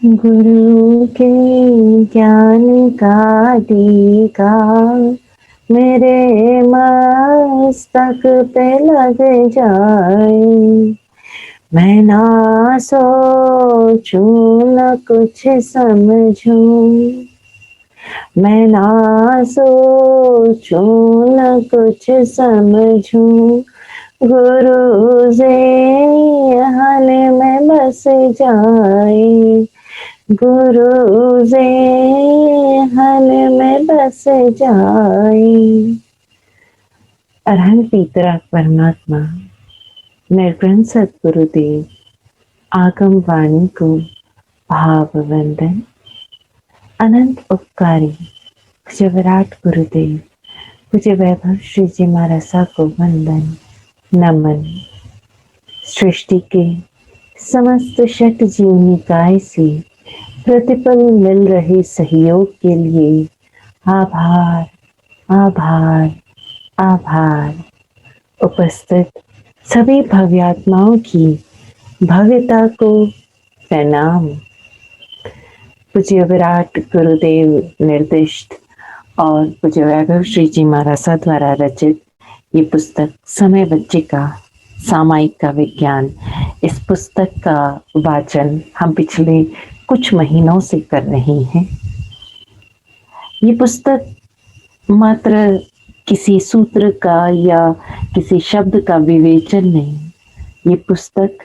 गुरु के ज्ञान का टीका मेरे मस्तक पे लग जाए। मैं ना सोचूं न कुछ समझूं, मैं ना सोचूं न कुछ समझूं, गुरु से हल में बस जाए। गुरु से हल में बस जाए। अरहंत पितरा परमात्मा निर्गुण सतगुरुदेव आगम वाणी को भाव वंदन। अनंत उपकारी पूज्य विराट गुरुदेव पूज्य वैभव श्री जी महाराज को वंदन नमन। सृष्टि के समस्त षट जीव निकाय से प्रतिपल मिल रहे सहयोग के लिए आभार आभार आभार। उपस्थित सभी भव्यात्माओं की भव्यता को प्रणाम। पूज्य विराट गुरुदेव निर्दिष्ट और पूज्य वैभव श्री जी महाराज द्वारा रचित ये पुस्तक समय बच्चिका सामायिक का विज्ञान, इस पुस्तक का वाचन हम पिछले कुछ महीनों से कर रहे हैं। ये पुस्तक मात्र किसी सूत्र का या किसी शब्द का विवेचन नहीं, ये पुस्तक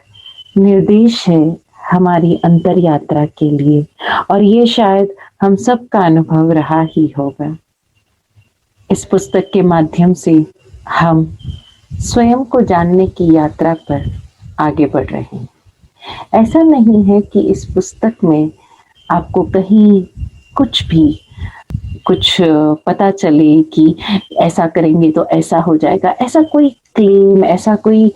निर्देश है हमारी अंतर यात्रा के लिए, और ये शायद हम सब का अनुभव रहा ही होगा। इस पुस्तक के माध्यम से हम स्वयं को जानने की यात्रा पर आगे बढ़ रहे हैं। ऐसा नहीं है कि इस पुस्तक में आपको कहीं कुछ पता चले कि ऐसा करेंगे तो ऐसा हो जाएगा, ऐसा कोई क्लेम, ऐसा कोई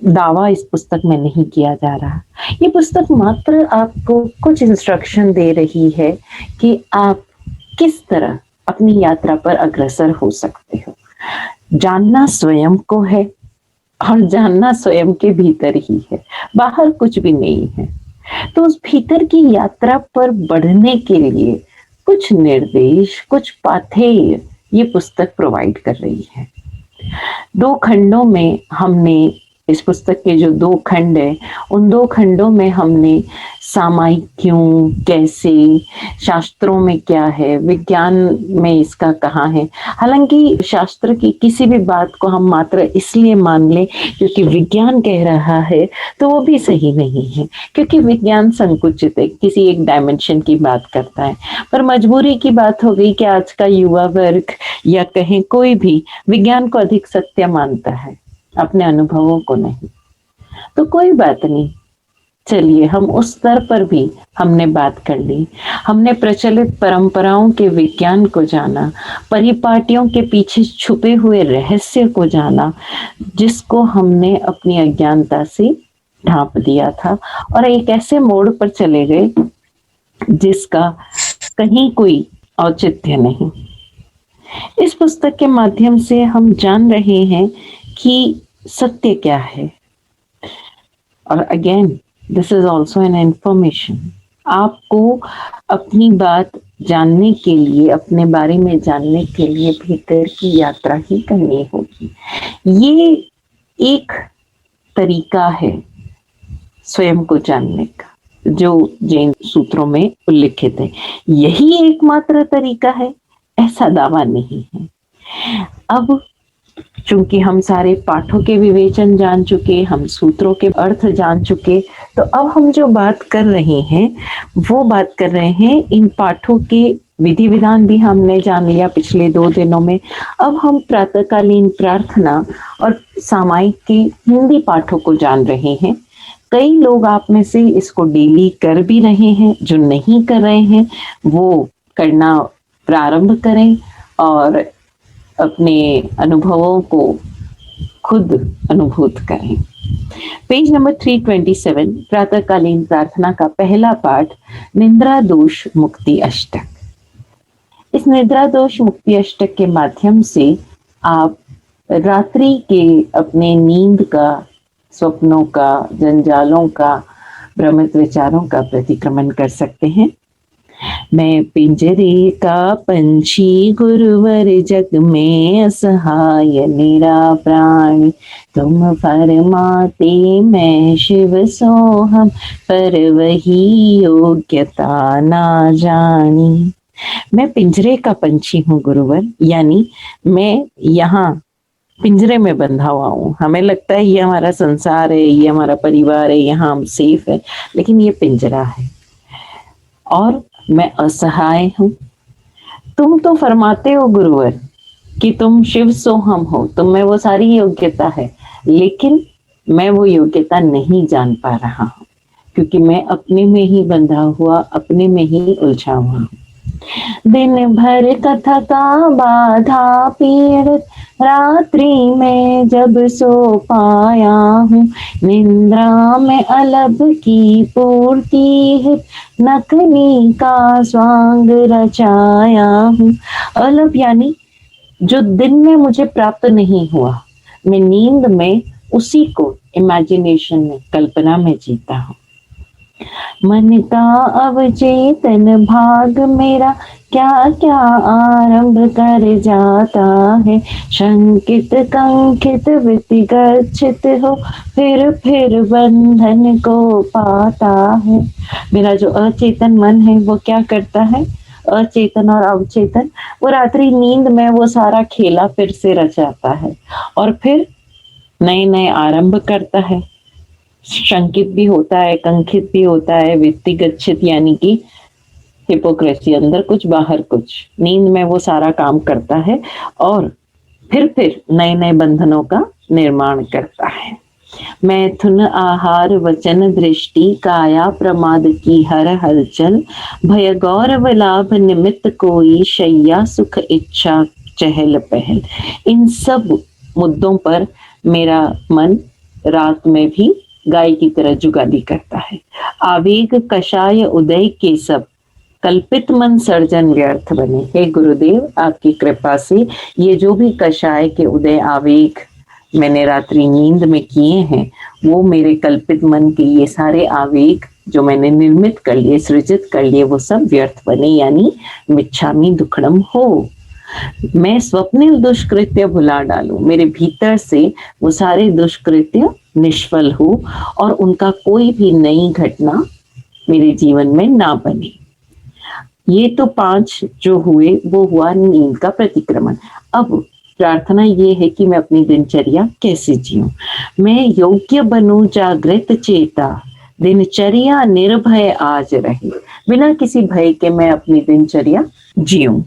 दावा इस पुस्तक में नहीं किया जा रहा। ये पुस्तक मात्र आपको कुछ इंस्ट्रक्शन दे रही है कि आप किस तरह अपनी यात्रा पर अग्रसर हो सकते हो। जानना स्वयं को है और जानना स्वयं के भीतर ही है, बाहर कुछ भी नहीं है। तो उस भीतर की यात्रा पर बढ़ने के लिए कुछ निर्देश, कुछ पाथेय ये पुस्तक प्रोवाइड कर रही है। 2 खंडों में हमने इस पुस्तक के जो 2 खंड है, उन 2 खंडों में हमने सामायिक क्यों, कैसे, शास्त्रों में क्या है, विज्ञान में इसका कहाँ है। हालांकि शास्त्र की किसी भी बात को हम मात्र इसलिए मान लें क्योंकि विज्ञान कह रहा है तो वो भी सही नहीं है, क्योंकि विज्ञान संकुचित है, किसी एक डायमेंशन की बात करता है। पर मजबूरी की बात हो गई कि आज का युवा वर्ग या कहें कोई भी विज्ञान को अधिक सत्य मानता है, अपने अनुभवों को नहीं। तो कोई बात नहीं, चलिए हम उस स्तर पर भी हमने बात कर ली। हमने प्रचलित परंपराओं के विज्ञान को जाना, परिपाटियों के पीछे छुपे हुए रहस्य को जाना, जिसको हमने अपनी अज्ञानता से ढांप दिया था, और एक ऐसे मोड़ पर चले गए जिसका कहीं कोई औचित्य नहीं। इस पुस्तक के माध्यम से हम जान रहे हैं कि सत्य क्या है। और again this is also an information. आपको अपनी बात जानने के लिए, अपने बारे में जानने के लिए भीतर की यात्रा ही करनी होगी। ये एक तरीका है स्वयं को जानने का जो जैन सूत्रों में उल्लिखित है। यही एकमात्र तरीका है ऐसा दावा नहीं है। अब चूंकि हम सारे पाठों के विवेचन जान चुके, हम सूत्रों के अर्थ जान चुके, तो अब हम जो बात कर रहे हैं वो बात कर रहे हैं इन पाठों के विधि विधान भी हमने जान लिया पिछले 2 दिनों में। अब हम प्रातःकालीन प्रार्थना और सामायिक के हिंदी पाठों को जान रहे हैं। कई लोग आप में से इसको डेली कर भी रहे हैं, जो नहीं कर रहे हैं वो करना प्रारंभ करें और अपने अनुभवों को खुद अनुभूत करें। पेज नंबर 327 प्रातःकालीन प्रार्थना का पहला पाठ निद्रा दोष मुक्ति अष्टक। इस निद्रा दोष मुक्ति अष्टक के माध्यम से आप रात्रि के अपने नींद का, स्वप्नों का, जंजालों का, भ्रमित विचारों का प्रतिक्रमण कर सकते हैं। मैं पिंजरे का पंछी गुरुवर जग में असहाय निरा प्राणी, तुम फरमाते मैं शिव सोहम, पर वही योग्यता ना जानी। मैं पिंजरे का पंछी हूँ गुरुवर, यानी मैं यहाँ पिंजरे में बंधा हुआ हूँ। हमें लगता है ये हमारा संसार है, ये हमारा परिवार है, यहाँ हम सेफ है, लेकिन ये पिंजरा है और मैं असहाय हूँ। तुम तो फरमाते हो गुरुवर कि तुम शिव सोहम हो, तुम में वो सारी योग्यता है, लेकिन मैं वो योग्यता नहीं जान पा रहा हूँ, क्योंकि मैं अपने में ही बंधा हुआ, अपने में ही उलझा हुआ हूँ। दिन भर कथा का बाधा पीड़ित, रात्रि में जब सो पाया हूँ, निंद्रा में अलभ की पूर्ति है, नखनी का स्वांग रचाया हूँ। अलभ यानी जो दिन में मुझे प्राप्त नहीं हुआ, मैं नींद में उसी को इमेजिनेशन में, कल्पना में जीता हूँ। मन का अवचेतन भाग मेरा क्या क्या आरंभ कर जाता है, शंकित कंकित वितिगच्छित हो, फिर बंधन को पाता है। मेरा जो अचेतन मन है वो क्या करता है, अचेतन और अवचेतन, वो रात्रि नींद में वो सारा खेला फिर से रचाता है और फिर नए नए आरंभ करता है। शंकित भी होता है, कंकित भी होता है, वित्तिगच्छित यानी कि हिपोक्रेसी, अंदर कुछ बाहर कुछ, नींद में वो सारा काम करता है और फिर नए नए बंधनों का निर्माण करता है। मैथुन आहार वचन दृष्टि काया प्रमाद की हर हलचल, भय गौरव लाभ निमित्त कोई शैया सुख इच्छा चहल पहल। इन सब मुद्दों पर मेरा मन रात में भी गाय की तरह जुगाली करता है। आवेग कषाय उदय के सब, कल्पित मन सर्जन व्यर्थ बने। हे गुरुदेव, आपकी कृपा से ये जो भी कषाय के उदय आवेग मैंने रात्रि नींद में किए हैं, वो मेरे कल्पित मन के ये सारे आवेग जो मैंने निर्मित कर लिए, सृजित कर लिए, वो सब व्यर्थ बने, यानी मिच्छामि दुक्कडम हो। मैं स्वप्निल दुष्कृत्य भुला डालूं, मेरे भीतर से वो सारे दुष्कृत्य निष्फल हो और उनका कोई भी नई घटना मेरे जीवन में ना बने। ये तो 5 जो हुए वो हुआ नींद का प्रतिक्रमण। अब प्रार्थना ये है कि मैं अपनी दिनचर्या कैसे जीऊं। मैं योग्य बनूं जागृत चेता, दिनचर्या निर्भय आज रहे। बिना किसी भय के मैं अपनी दिनचर्या जीऊं।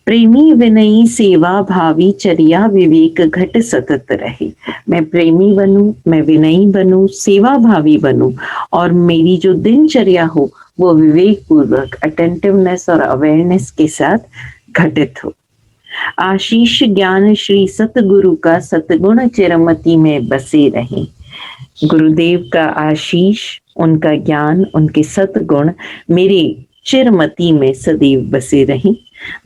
प्रेमी विनयी सेवा भावी चर्या विवेक घट सतत रहे। मैं प्रेमी बनूं, मैं विनयी बनूं, सेवा भावी बनूं और मेरी जो दिनचर्या हो वो विवेक पूर्वक, अटेंटिवनेस और अवेयरनेस के साथ घटित हो। आशीष ज्ञान श्री सतगुरु का सतगुण चिरमति में बसे रहे। गुरुदेव का आशीष, उनका ज्ञान, उनके सतगुण मेरे चिरमति में सदैव बसे रहे।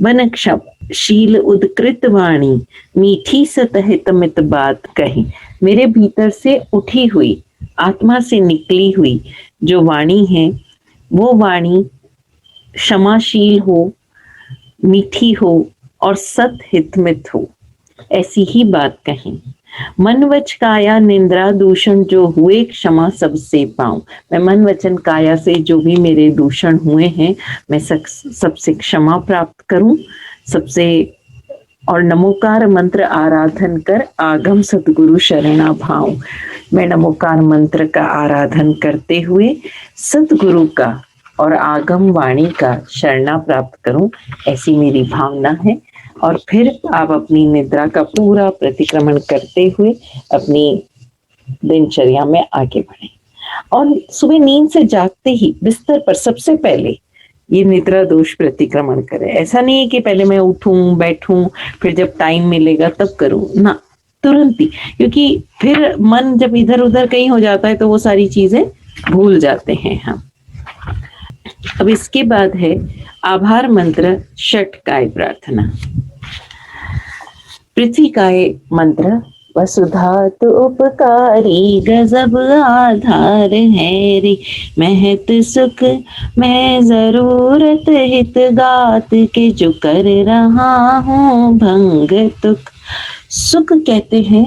बनक्षप शील उदकृत वाणी, मीठी सतहित मित बात कही। मेरे भीतर से उठी हुई, आत्मा से निकली हुई जो वाणी है, वो वाणी क्षमाशील हो, मीठी हो और सत हितमित हो, ऐसी ही बात कही। मन वच काया निंद्रा दूषण जो हुए क्षमा सबसे पाऊं। मैं मन वचन काया से जो भी मेरे दूषण हुए हैं, मैं सबसे क्षमा प्राप्त करूं, सबसे, और नमोकार मंत्र आराधन कर आगम सतगुरु शरणा भाव। मैं नमोकार मंत्र का आराधन करते हुए सतगुरु का और आगम वाणी का शरणा प्राप्त करूं, ऐसी मेरी भावना है। और फिर आप अपनी निद्रा का पूरा प्रतिक्रमण करते हुए अपनी दिनचर्या में आगे बढ़ें और सुबह नींद से जागते ही बिस्तर पर सबसे पहले ये निद्रा दोष प्रतिक्रमण करें। ऐसा नहीं है कि पहले मैं उठूं बैठूं फिर जब टाइम मिलेगा तब करूं ना, तुरंत ही, क्योंकि फिर मन जब इधर उधर कहीं हो जाता है तो वो सारी चीजें भूल जाते हैं हम। अब इसके बाद है आभार मंत्र षटकाय प्रार्थना। पृथ्वी काय मंत्र वसुधा तो उपकारी गजब आधार है रे। महत सुख मैं जरूरत हित गात के जो कर रहा हूँ भंग तुक। सुख कहते हैं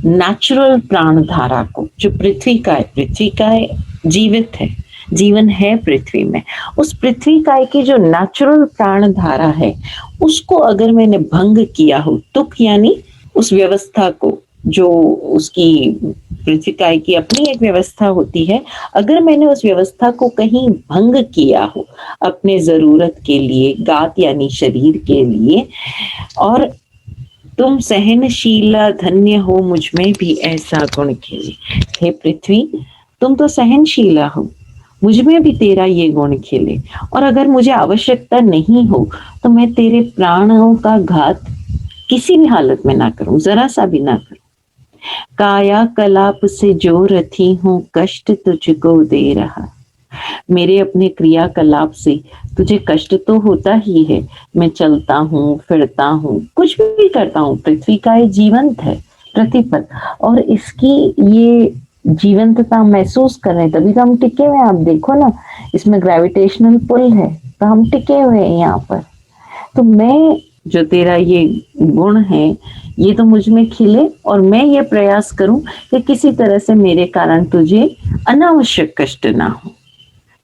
नेचुरल प्राण धारा को, जो पृथ्वी का है। पृथ्वी का है, जीवित है, जीवन है पृथ्वी में। उस पृथ्वी काय की जो नेचुरल प्राण धारा है, उसको अगर मैंने भंग किया हो, तुक यानी उस व्यवस्था को, जो उसकी पृथ्वी काय की अपनी एक व्यवस्था होती है, अगर मैंने उस व्यवस्था को कहीं भंग किया हो अपने जरूरत के लिए, गात यानी शरीर के लिए, और तुम सहनशीला धन्य हो मुझ में भी ऐसा गुण खिले। हे पृथ्वी, तुम तो सहनशीला हो, मुझ में भी तेरा ये गुण खिले। और अगर मुझे आवश्यकता नहीं हो तो मैं तेरे प्राणों का घात किसी भी हालत में ना करूं, जरा सा भी ना करूं। काया कलाप से जो रथी हूं कष्ट तुझको दे रहा। मेरे अपने क्रियाकलाप से तुझे कष्ट तो होता ही है। मैं चलता हूँ, फिरता हूँ, कुछ भी करता हूँ, पृथ्वी का ये जीवंत है प्रतिपल, और इसकी ये जीवंतता महसूस कर रहे हैं, तभी तो हम टिके हुए हैं। आप देखो ना, इसमें ग्रेविटेशनल पुल है, तो हम टिके हुए हैं यहाँ पर। तो मैं, जो तेरा ये गुण है, ये तो मुझ में खिले, और मैं ये प्रयास करूं कि किसी तरह से मेरे कारण तुझे अनावश्यक कष्ट ना हो।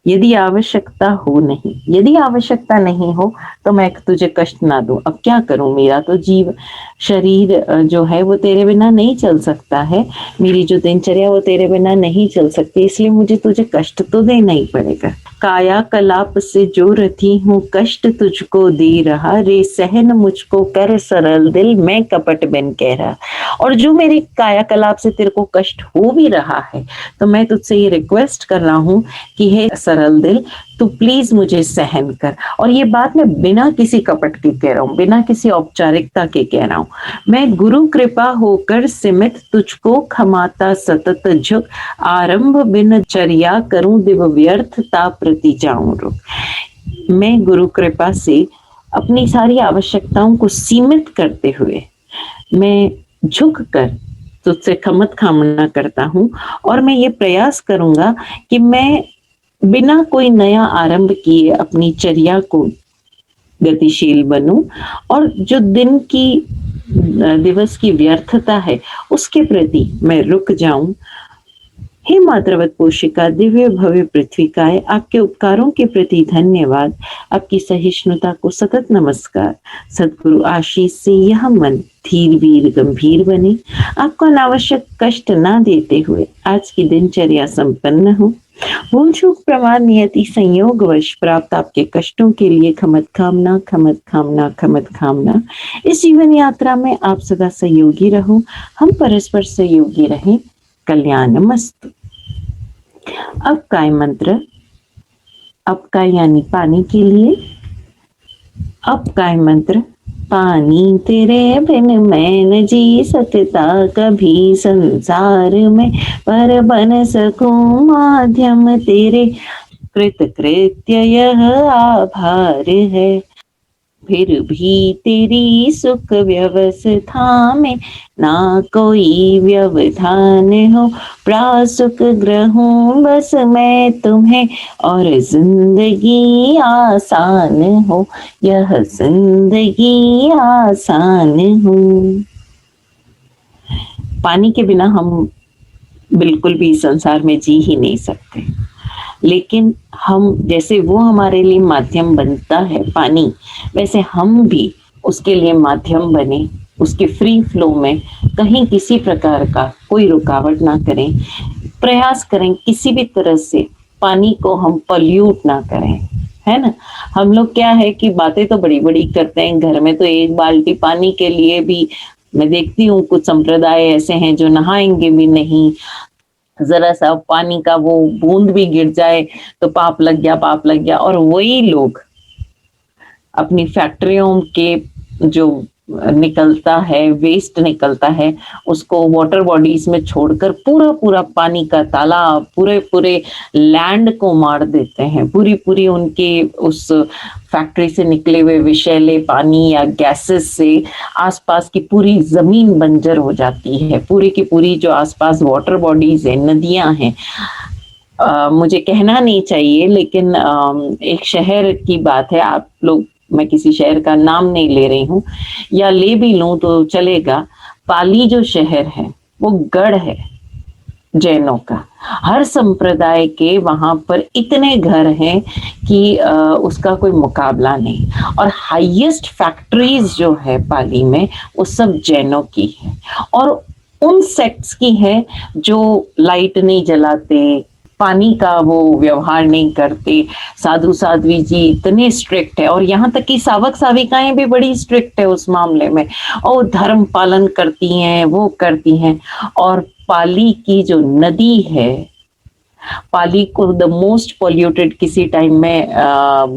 यदि आवश्यकता हो नहीं, यदि आवश्यकता नहीं हो तो मैं तुझे कष्ट ना दूं। अब क्या करूं, मेरा तो जीव शरीर जो है वो तेरे बिना नहीं चल सकता है, मेरी जो दिनचर्या वो तेरे बिना नहीं चल सकती, इसलिए मुझे तुझे कष्ट तो देना ही पड़ेगा। काया कलाप से जो रथी हूँ कष्ट तुझको दे रहा, रे सहन मुझको कर सरल दिल मैं कपट बिन कह रहा। और जो मेरे कायाकलाप से तेरे को कष्ट हो भी रहा है, तो मैं तुझसे ये रिक्वेस्ट कर रहा हूँ कि हे सरल दिल, तू प्लीज मुझे सहन कर। और ये बात मैं बिना किसी कपट के कह रहा हूँ, बिना किसी औपचारिकता के कह रहा हूँ। मैं गुरु कृपा होकर सिमित तुझको खमाता सतत झुक, आरंभ बिन चर्या करूं दिव व्यर्थता प्रति जाऊं रुक। मैं गुरु कृपा से अपनी सारी आवश्यकताओं को सीमित करते हुए मैं झुक कर तुझसे खमत कामना करता हूं, और मैं ये प्रयास करूंगा कि मैं बिना कोई नया आरंभ किए अपनी चर्या को गतिशील बनूं, और जो दिन की दिवस की व्यर्थता है उसके प्रति मैं रुक जाऊं। हे मातृवत पोषिका, दिव्य भव्य पृथ्वीकाय, आपके उपकारों के प्रति धन्यवाद, आपकी सहिष्णुता को सतत नमस्कार। सदगुरु आशीष से यह मन धीर वीर गंभीर बने, आपको अनावश्यक कष्ट ना देते हुए आज की दिनचर्या संपन्न हो। भूल चूक प्रमाद नियति संयोगवश प्राप्त आपके कष्टों के लिए खमत कामना, खमत कामना, खमत कामना। इस जीवन यात्रा में आप सदा सहयोगी रहो, हम परस्पर सहयोगी रहें। कल्याणमस्तु। अब काय मंत्र, अब काय यानी पानी के लिए। अब काय मंत्र, पानी तेरे बिन मैं न जी सकता कभी संसार में, पर बन सकूं माध्यम तेरे कृत कृत्य यह आभार है। फिर भी तेरी सुख व्यवस्था में ना कोई व्यवधान हो, प्रासुक ग्रहूं बस मैं तुम्हें और जिंदगी आसान हो, यह जिंदगी आसान हो। पानी के बिना हम बिल्कुल भी संसार में जी ही नहीं सकते, लेकिन हम, जैसे वो हमारे लिए माध्यम बनता है पानी, वैसे हम भी उसके लिए माध्यम बने, उसके फ्री फ्लो में कहीं किसी प्रकार का कोई रुकावट ना करें। प्रयास करें किसी भी तरह से पानी को हम पॉल्यूट ना करें, है ना। हम लोग क्या है कि बातें तो बड़ी बड़ी करते हैं, घर में तो एक बाल्टी पानी के लिए भी मैं देखती हूँ कुछ संप्रदाय ऐसे हैं जो नहाएंगे भी नहीं, जरा सा पानी का वो बूंद भी गिर जाए तो पाप लग गया, पाप लग गया। और वही लोग अपनी फैक्ट्रियों के जो निकलता है, वेस्ट निकलता है, उसको वाटर बॉडीज में छोड़कर पूरा पूरा पानी का तालाब पूरे पूरे लैंड को मार देते हैं। पूरी पूरी उनके उस फैक्ट्री से निकले हुए विषैले पानी या गैसेस से आसपास की पूरी जमीन बंजर हो जाती है। पूरी की पूरी जो आसपास वाटर बॉडीज है, नदियां हैं, मुझे कहना नहीं चाहिए लेकिन एक शहर की बात है, आप लोग, मैं किसी शहर का नाम नहीं ले रही हूँ, या ले भी लूं तो चलेगा। पाली जो शहर है वो गढ़ है जैनों का। हर संप्रदाय के वहां पर इतने घर हैं कि उसका कोई मुकाबला नहीं। और हाईएस्ट फैक्ट्रीज जो है पाली में वो सब जैनों की है, और उन सेक्ट्स की है जो लाइट नहीं जलाते, पानी का वो व्यवहार नहीं करते। साधु साध्वी जी इतने स्ट्रिक्ट है, और यहाँ तक कि सावक साविकाएं भी बड़ी स्ट्रिक्ट है उस मामले में, और धर्म पालन करती हैं, वो करती हैं। और पाली की जो नदी है, पाली को द मोस्ट पॉल्यूटेड किसी टाइम में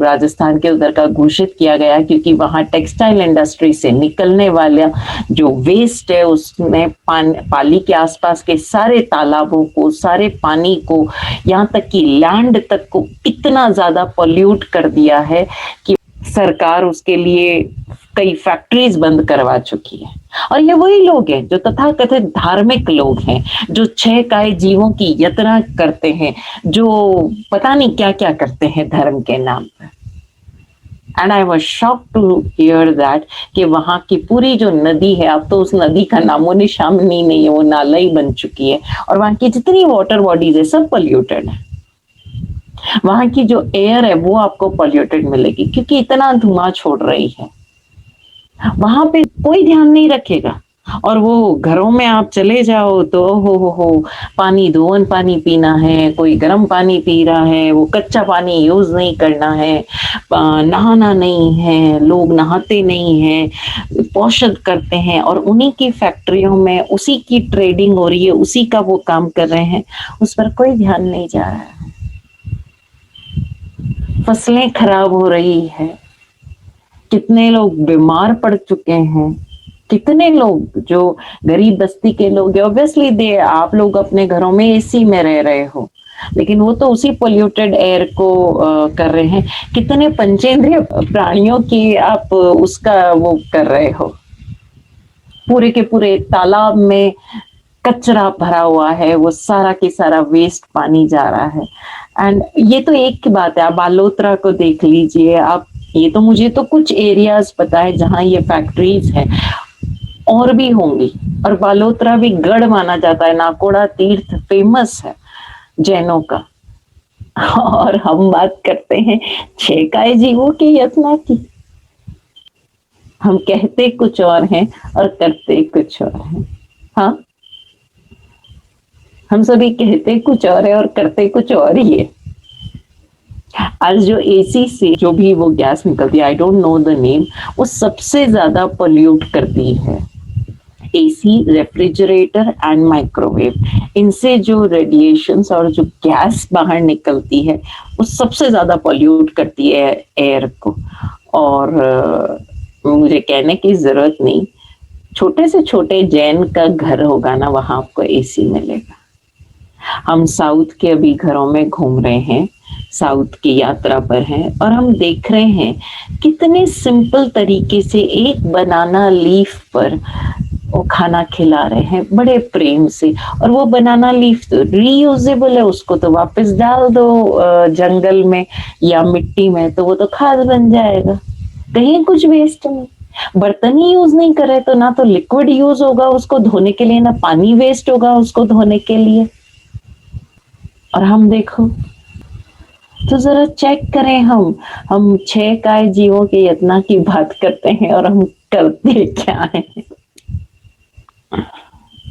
राजस्थान के उधर का घोषित किया गया, क्योंकि वहां टेक्सटाइल इंडस्ट्री से निकलने वाला जो वेस्ट है उसने पाली के आसपास के सारे तालाबों को, सारे पानी को, यहाँ तक कि लैंड तक को इतना ज्यादा पॉल्यूट कर दिया है कि सरकार उसके लिए कई फैक्ट्रीज बंद करवा चुकी है। और ये वही लोग हैं जो तथाकथित धार्मिक लोग हैं, जो 6 काय जीवों की यात्रा करते हैं, जो पता नहीं क्या क्या करते हैं धर्म के नाम पर। And I was shock to hear that कि वहां की पूरी जो नदी है, अब तो उस नदी का नामो निशान नहीं है, वो नाला ही बन चुकी है, और वहां की जितनी वाटर बॉडीज है सब पोल्यूटेड है। वहां की जो एयर है वो आपको पोल्यूटेड मिलेगी, क्योंकि इतना धुआं छोड़ रही है। वहां पे कोई ध्यान नहीं रखेगा। और वो घरों में आप चले जाओ तो हो पानी धोवन पानी पीना है, कोई गर्म पानी पी रहा है, वो कच्चा पानी यूज नहीं करना है, नहाना नहीं है, लोग नहाते नहीं है, पोषण करते हैं, और उन्हीं की फैक्ट्रियों में उसी की ट्रेडिंग हो रही है, उसी का वो काम कर रहे हैं, उस पर कोई ध्यान नहीं जा रहा है। फसलें खराब हो रही है, कितने लोग बीमार पड़ चुके हैं, कितने लोग जो गरीब बस्ती के लोग हैं, ऑब्वियसली दे आप लोग अपने घरों में एसी में रह रहे हो, लेकिन वो तो उसी पोल्यूटेड एयर को कर रहे हैं। कितने पंचेंद्रिय प्राणियों की आप उसका वो कर रहे हो। पूरे के पूरे तालाब में कचरा भरा हुआ है, वो सारा की सारा वेस्ट पानी जा रहा है। एंड ये तो एक बात है, आप बालोतरा को देख लीजिए आप, ये तो मुझे तो कुछ एरियाज पता है जहां ये फैक्ट्रीज है, और भी होंगी। और बालोतरा भी गढ़ माना जाता है, नाकोड़ा तीर्थ फेमस है जैनों का। और हम बात करते हैं 6 काय जीवों की यातना की। हम कहते कुछ और हैं और करते कुछ और हैं। हाँ, हम सभी कहते कुछ और है और करते कुछ और ही है। आज जो एसी से जो भी वो गैस निकलती है, I don't know the name, वो सबसे ज्यादा पोल्यूट करती है। एसी, रेफ्रिजरेटर एंड माइक्रोवेव, इनसे जो रेडिएशंस और जो गैस बाहर निकलती है वो सबसे ज्यादा पोल्यूट करती है एयर को। और मुझे कहने की जरूरत नहीं, छोटे से छोटे जैन का घर होगा ना, वहां आपको एसी मिलेगा। हम साउथ के अभी घरों में घूम रहे हैं, साउथ की यात्रा पर हैं, और हम देख रहे हैं कितने सिंपल तरीके से एक बनाना लीफ पर वो खाना खिला रहे हैं बड़े प्रेम से। और वो बनाना लीफ तो रीयूजेबल है, उसको तो वापस डाल दो जंगल में या मिट्टी में, तो वो तो खाद बन जाएगा, कहीं कुछ वेस्ट नहीं। बर्तन ही यूज नहीं करे तो ना तो लिक्विड यूज होगा उसको धोने के लिए, ना पानी वेस्ट होगा उसको धोने के लिए। और हम देखो तो जरा चेक करें, हम 6 काय जीवों के यातना की बात करते हैं और हम करते क्या हैं।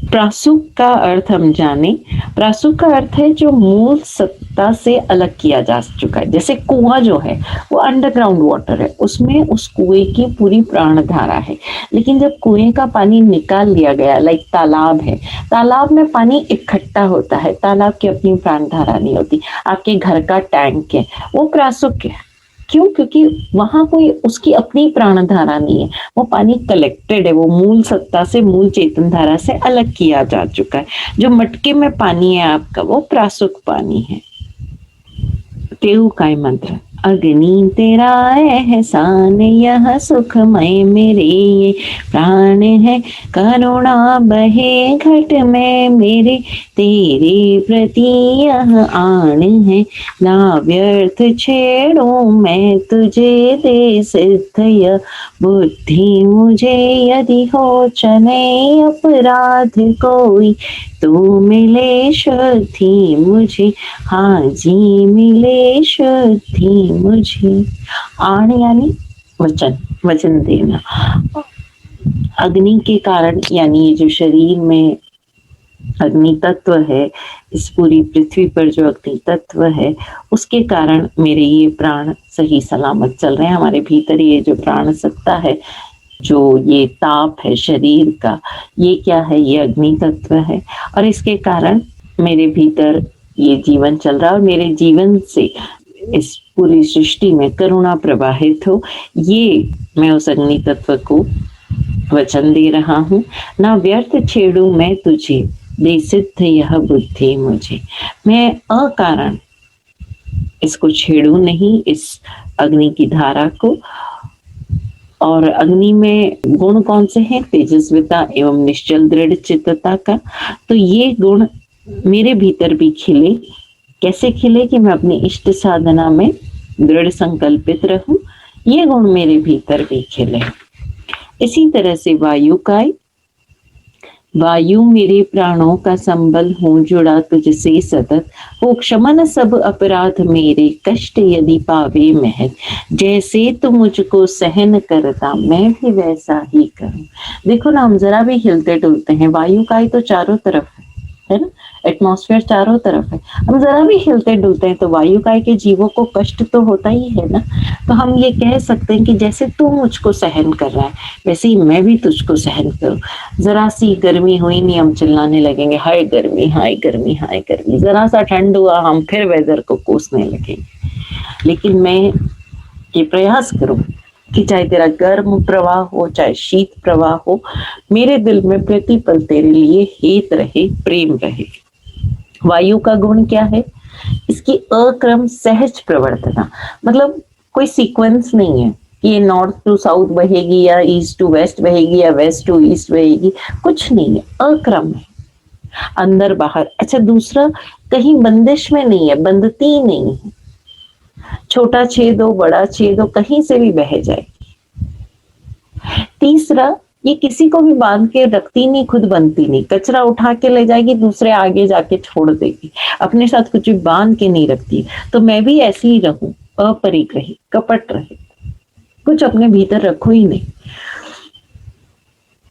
प्रासुक का अर्थ हम जाने, प्रासुक का अर्थ है जो मूल सत्ता से अलग किया जा चुका है। जैसे कुआं जो है वो अंडरग्राउंड वाटर है, उसमें उस कुएं की पूरी प्राणधारा है, लेकिन जब कुएं का पानी निकाल लिया गया, लाइक तालाब है, तालाब में पानी इकट्ठा होता है, तालाब की अपनी प्राणधारा नहीं होती। आपके घर का टैंक है वो प्रासुक है, क्यों? क्योंकि वहां कोई उसकी अपनी प्राण धारा नहीं है, वो पानी कलेक्टेड है, वो मूल सत्ता से, मूल चेतन धारा से अलग किया जा चुका है। जो मटके में पानी है आपका, वो प्रासुक पानी है। तेऊ काय मंत्र, अग्नि तेरा एहसान, यह सुखमय मेरे ये प्राण है, करुणा बहे घट में मेरे, तेरे प्रति यह आन है, ना व्यर्थ छेड़ू मैं तुझे, दे सिद्ध यह बुद्धि मुझे, यदि हो चले अपराध कोई, तू मिले शुद्धि मुझे, हाँ जी मिले शुद्धि मुझे। आण यानी वचन, वचन देना। अग्नि के कारण, यानी ये जो शरीर में अग्नि तत्व है, इस पूरी पृथ्वी पर जो अग्नि तत्व है, उसके कारण मेरे ये प्राण सही सलामत चल रहे हैं। हमारे भीतर ये जो प्राण सत्ता है, जो ये ताप है शरीर का, ये क्या है? ये अग्नि तत्व है। और इसके कारण मेरे भीतर ये जीवन चल रहा है, और मेरे जीवन से इस पूरी सृष्टि में करुणा प्रवाहित हो, ये मैं उस अग्नि तत्व को वचन दे रहा हूँ। ना व्यर्थ छेड़ू मैं तुझे, दे सिद्ध यह बुद्धि मुझे। मैं अकारण इसको छेड़ू नहीं, इस अग्नि की धारा को। और अग्नि में गुण कौन से हैं? तेजस्विता एवं निश्चल दृढ़ चित्तता का। तो ये गुण मेरे भीतर भी खिले। कैसे खिले? कि मैं अपनी इष्ट साधना में दृढ़ संकल्पित रहूं, ये गुण मेरे भीतर भी खिले। इसी तरह से वायु का, वायु मेरे प्राणों का संबल हूँ, जुड़ा तुझसे सतत, हो क्षमन सब अपराध मेरे, कष्ट यदि पावे महत, जैसे तू मुझको सहन करता मैं भी वैसा ही करूं। देखो ना, हम जरा भी हिलते डुलते हैं, वायु का ही तो चारों तरफ है ना, एटमॉस्फेयर चारों तरफ है, हम जरा भी हिलते डुलते हैं तो वायु काय के जीवों को कष्ट तो होता ही है ना। तो हम ये कह सकते हैं कि जैसे तू मुझको सहन कर रहा है, वैसे ही मैं भी तुझको सहन करूं। जरा सी गर्मी हुई नहीं, हम चिल्लाने लगेंगे, हाय गर्मी, हाय गर्मी, हाय गर्मी। जरा सा ठंड हुआ, हम फिर वेदर को कोसने लगेंगे। लेकिन मैं ये प्रयास करूं कि चाहे तेरा गर्म प्रवाह हो, चाहे शीत प्रवाह हो, मेरे दिल में प्रतिपल तेरे लिए हेत रहे, प्रेम रहे। वायु का गुण क्या है? इसकी अक्रम सहज प्रवर्तना, मतलब कोई सीक्वेंस नहीं है कि ये नॉर्थ टू साउथ बहेगी या ईस्ट टू वेस्ट बहेगी या वेस्ट टू ईस्ट बहेगी, कुछ नहीं है, अक्रम है, अंदर बाहर। अच्छा, दूसरा, कहीं बंदिश में नहीं है, बंधती नहीं है, छोटा छेद हो, बड़ा छेद हो, कहीं से भी बह जाए। तीसरा, ये किसी को भी बांध के रखती नहीं, खुद बनती नहीं, कचरा उठा के ले जाएगी, दूसरे आगे जाके छोड़ देगी, अपने साथ कुछ भी बांध के नहीं रखती। तो मैं भी ऐसे ही रहूं, अपरिक रही, कपट रही, कुछ अपने भीतर रखो ही नहीं,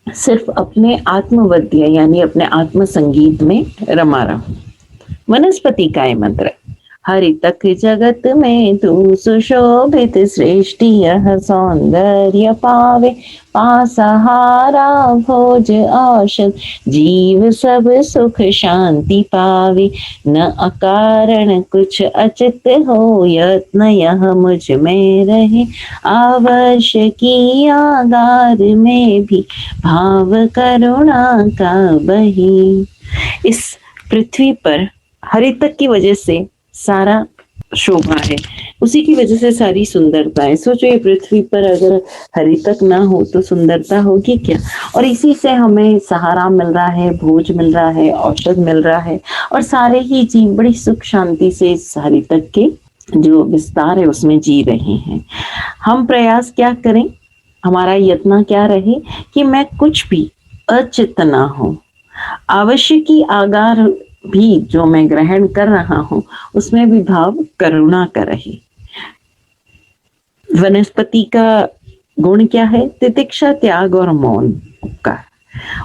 सिर्फ अपने आत्मवद्य यानी अपने आत्म संगीत में रमा रहूं। वनस्पति काय मंत्र, हरितक जगत में तू सुशोभित, सृष्टि यह सौंदर्य पावे, पासहारा भोज औषध, जीव सब सुख शांति पावे, न अकारण कुछ अचित हो, यत्न यह मुझ में रहे, अवश्य की आगार में भी भाव करुणा का बही। इस पृथ्वी पर हरितक की वजह से सारा शोभा है, उसी की वजह से सारी सुंदरता है। सोचो, ये पृथ्वी पर अगर हरितक ना हो तो सुंदरता होगी क्या? और इसी से हमें सहारा मिल रहा है, भोज मिल रहा है, औषध मिल रहा है, और सारे ही जीव बड़ी सुख शांति से इस हरितक के जो विस्तार है उसमें जी रहे हैं। हम प्रयास क्या करें? हमारा यत्न क्या रहे कि मैं कुछ भी अचित ना हो, अवश्य की आगार भी जो मैं ग्रहण कर रहा हूं उसमें भी भाव करुणा का रहे। वनस्पति का गुण क्या है? तितिक्षा, त्याग और मौन, उपकार।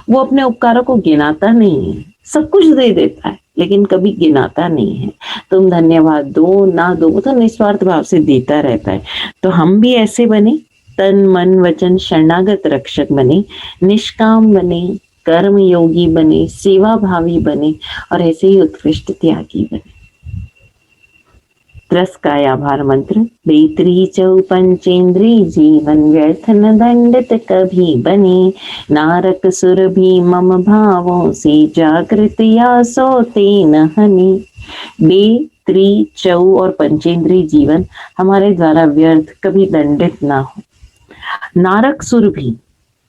वो अपने उपकारों को गिनाता नहीं है, सब कुछ दे देता है लेकिन कभी गिनाता नहीं है। तुम धन्यवाद दो ना दो, वो तो निस्वार्थ भाव से देता रहता है। तो हम भी ऐसे बने, तन मन वचन शरणागत रक्षक बने, निष्काम बने, कर्म योगी बने, सेवा भावी बने, और ऐसे ही उत्कृष्ट त्यागी बने। त्रस्काय आभार मंत्र। बेत्री चौ पंचेंद्री जीवन व्यर्थ न दंडित कभी बने, नारक सुर भी मम भावों से जागृत या सोते न हने। बे त्रि चौ और पंचेंद्री जीवन हमारे द्वारा व्यर्थ कभी दंडित ना हो। नारक सुर भी,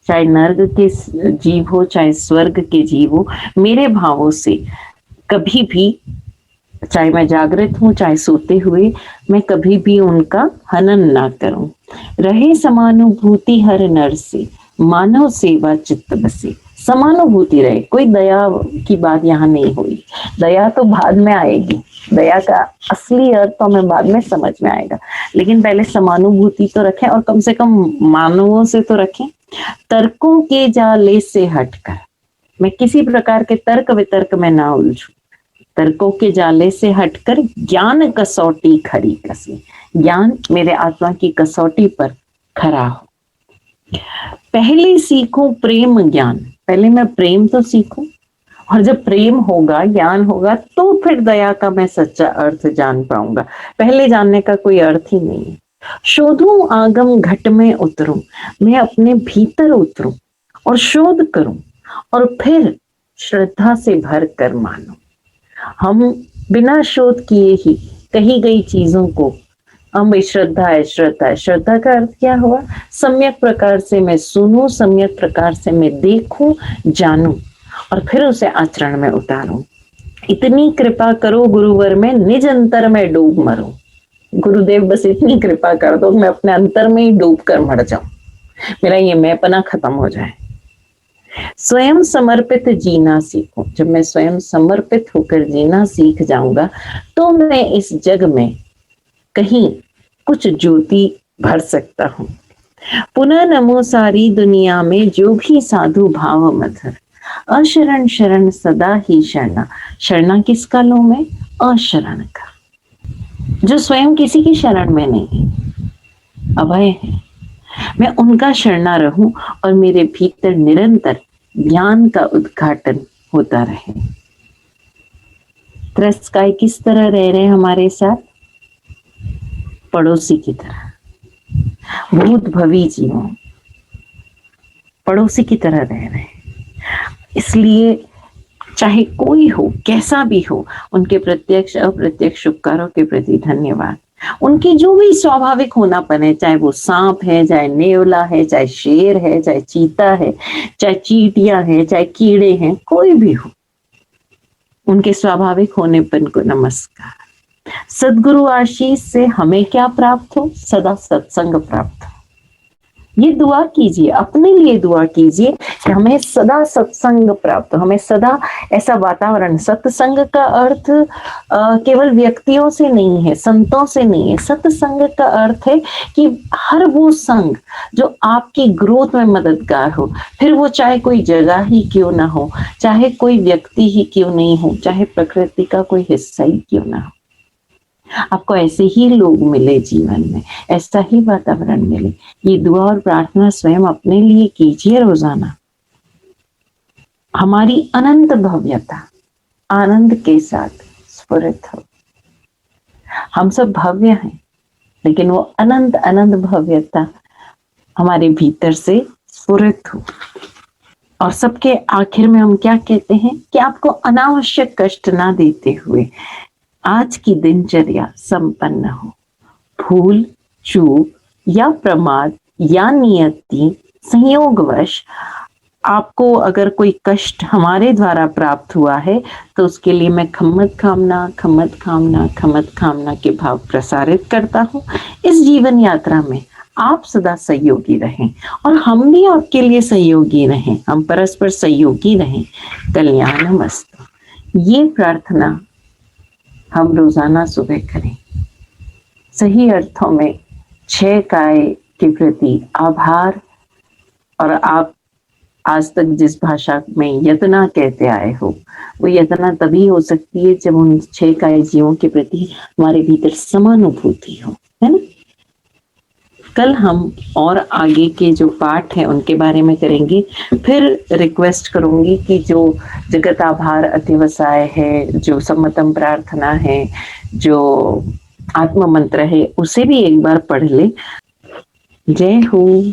चाहे नर्क के जीव हो चाहे स्वर्ग के जीव हो, मेरे भावों से कभी भी, चाहे मैं जागृत हूं चाहे सोते हुए, मैं कभी भी उनका हनन ना करूं। रहे समानुभूति हर नर से, मानव सेवा चित्त बसे। समानुभूति रहे, कोई दया की बात यहाँ नहीं हुई। दया तो बाद में आएगी, दया का असली अर्थ तो हमें बाद में समझ में आएगा, लेकिन पहले समानुभूति तो रखें, और कम से कम मानवों से तो रखें। तर्कों के जाले से हटकर, मैं किसी प्रकार के तर्क वितर्क में ना उलझूं। तर्कों के जाले से हटकर ज्ञान कसौटी खरी कसे, ज्ञान मेरे आत्मा की कसौटी पर खरा हो। पहले सीखूं प्रेम ज्ञान, पहले मैं प्रेम तो सीखूं, और जब प्रेम होगा, ज्ञान होगा, तो फिर दया का मैं सच्चा अर्थ जान पाऊंगा। पहले जानने का कोई अर्थ ही नहीं है। शोधूं आगम घट में उतरूं, मैं अपने भीतर उतरूं और शोध करूं, और फिर श्रद्धा से भर कर मानूं। हम बिना शोध किए ही कही गई चीजों को हम श्रद्धा है, श्रद्धा है। श्रद्धा का अर्थ क्या हुआ? सम्यक प्रकार से मैं सुनूं, सम्यक प्रकार से मैं देखूं, जानूं, और फिर उसे आचरण में उतारूं। इतनी कृपा करो गुरुवर में, निज अंतर में डूब मरूं। गुरुदेव बस इतनी कृपा कर दो, मैं अपने अंतर में ही डूब कर मर जाऊं, मेरा ये मैंपना खत्म हो जाए। स्वयं समर्पित जीना सीखूं, जब मैं स्वयं समर्पित होकर जीना सीख जाऊंगा, तो मैं इस जग में कहीं कुछ ज्योति भर सकता हूं। पुनः नमो सारी दुनिया में जो भी साधु भाव मधुर, अशरण शरण सदा ही शरणा। शरणा किसका लो में? अशरण का, जो स्वयं किसी की शरण में नहीं, अभय है। मैं उनका शरणा रहूं और मेरे भीतर निरंतर ज्ञान का उद्घाटन होता रहे। त्रस्काय किस तरह रह रहे हमारे साथ? पड़ोसी की तरह, भूत भवी जीवों, पड़ोसी की तरह रह रहे हैं। इसलिए चाहे कोई हो, कैसा भी हो, उनके प्रत्यक्ष अप्रत्यक्ष उपकारों के प्रति धन्यवाद। उनकी जो भी स्वाभाविक होनापन है, चाहे वो सांप है, चाहे नेवला है, चाहे शेर है, चाहे चीता है, चाहे चींटियां है, चाहे कीड़े हैं, कोई भी हो, उनके स्वाभाविक होनेपन को नमस्कार। सदगुरु आशीष से हमें क्या प्राप्त हो? सदा सत्संग प्राप्त हो। ये दुआ कीजिए, अपने लिए दुआ कीजिए कि हमें सदा सत्संग प्राप्त हो, हमें सदा ऐसा वातावरण। सत्संग का अर्थ केवल व्यक्तियों से नहीं है, संतों से नहीं है। सत्संग का अर्थ है कि हर वो संग जो आपकी ग्रोथ में मददगार हो, फिर वो चाहे कोई जगह ही क्यों ना हो, चाहे कोई व्यक्ति ही क्यों नहीं हो, चाहे प्रकृति का कोई हिस्सा ही क्यों ना हो। आपको ऐसे ही लोग मिले जीवन में, ऐसा ही वातावरण मिले। ये दुआ और प्रार्थना स्वयं अपने लिए कीजिए रोजाना। हमारी अनंत भव्यता आनंद के साथ स्फुरित हो। हम सब भव्य हैं, लेकिन वो अनंत अनंत भव्यता हमारे भीतर से स्फुरित हो। और सबके आखिर में हम क्या कहते हैं कि आपको अनावश्यक कष्ट ना देते हुए आज की दिनचर्या संपन्न हो। भूल चूक या प्रमाद या नियति संयोगवश आपको अगर कोई कष्ट हमारे द्वारा प्राप्त हुआ है, तो उसके लिए मैं खम्मत खामना खम्मत खामना खम्मत खामना के भाव प्रसारित करता हूँ। इस जीवन यात्रा में आप सदा सहयोगी रहें और हम भी आपके लिए सहयोगी रहें, हम परस्पर सहयोगी रहें। कल्याणमस्तु। ये प्रार्थना हम रोजाना सुबह करें। सही अर्थों में 6 काय के प्रति आभार। और आप आज तक जिस भाषा में यतना कहते आए हो, वो यतना तभी हो सकती है जब उन 6 काय जीवों के प्रति हमारे भीतर समानुभूति हो, है ना। कल हम और आगे के जो पाठ है उनके बारे में करेंगे। फिर रिक्वेस्ट करूंगी कि जो जगत आभार अतिवसाय है, जो सम्मतम प्रार्थना है, जो आत्म मंत्र है, उसे भी एक बार पढ़ ले। जय हो।